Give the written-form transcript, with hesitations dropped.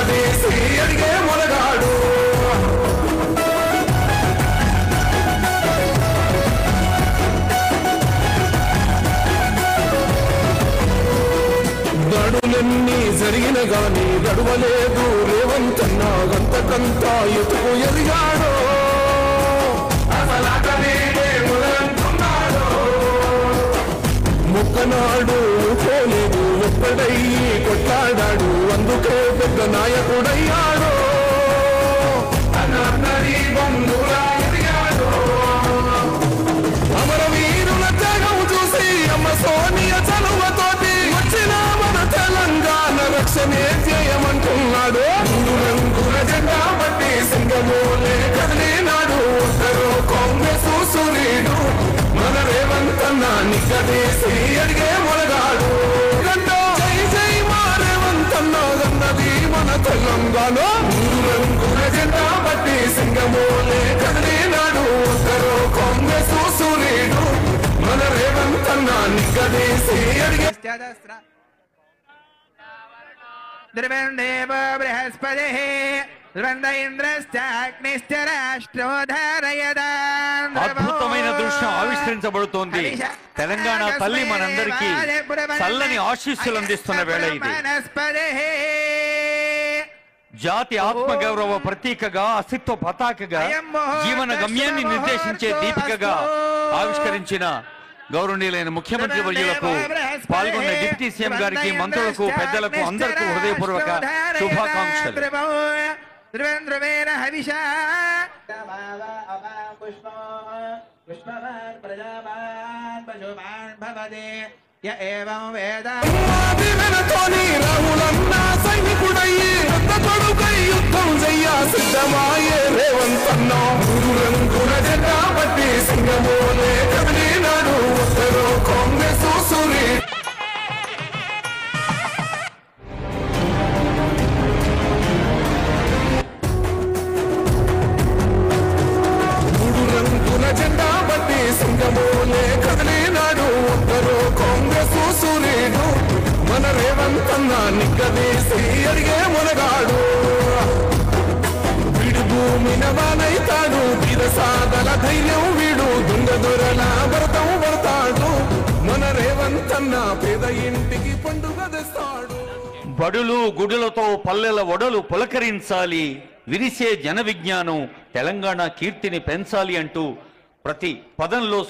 నిగ్గదీసి అడిగే మొనగాడు దడులన్నీ జరిగిన గాని గడవలేదు రేవంతన్న గంతకంతా ఎతుకు ఎదిగాడో ముక్కనాడు పోలేదు ఒక్కడయ్యి కొట్లాడాడు అందుకే పెద్ద నాయకుడయ్యాడు అమరవీరుల త్యాగం చూసి అమ్మ సోనియ చలువతోటి వచ్చిన మన తెలంగాణ రక్షణే చేయమంటున్నాడు మూడు రంగుల జెండా బట్టి సింగమోలే కదిలినాడు ఒక్కరో కాంగ్రెస్ సూర్యుడు మన రేవంతన్న నిగ్గదీసి అడిగే మొనగాడు జై జై మా రేవంతన్న గన్నది మన తెలంగాణ మూడు రంగుల జెండా బట్టి సింగమోలే కదిలినాడు ఒక్కరో కాంగ్రెస్ సూర్యుడు మన రేవంతన్న నిగ్గదీసి అడిగే బృహస్పతి అద్భుతమైన దృశ్యం ఆవిష్కరించబడుతోంది. తెలంగాణ తల్లి మనందరికీ చల్లని ఆశీస్సులు అందిస్తున్న వేళ ఇది. జాతి ఆత్మగౌరవ ప్రతీకగా, అస్తిత్వ పతాకగా, జీవన గమ్యాన్ని నిర్దేశించే దీపికగా ఆవిష్కరించిన గౌరవనీయులైన ముఖ్యమంత్రి వర్యులకు, పాల్గొన్న డిప్యూటీ సీఎం గారికి, మంత్రులకు, పెద్దలకు అందరికీ హృదయపూర్వక శుభాకాంక్షలు. సిద్ధమాయే రేవంతన్న మూడు రంగుల జెండా బట్టి సింగమోలే కదిలినాడు ఒక్కరో కాంగ్రెస్ సూర్యుడు మూడు రంగుల జెండా బట్టి సింగమోలే కదిలినాడు ఒక్కరో కాంగ్రెస్ సూర్యుడు మన రేవంతన్న నిగ్గదీసి అడిగే మొనగాడు భూమినవానైతాడు బిరసాదల ధైర్యం వీడు దొంగ దొరల భరతం పడతాడు మన రేవంతన్న పేద ఇంటికి పండుగ తెస్తాడు. బడులు గుడులతో పల్లెల ఒడలు పులకరించాలి, విరిసే జన విజ్ఞానం తెలంగాణ కీర్తిని పెంచాలి అంటూ ప్రతి పదంలో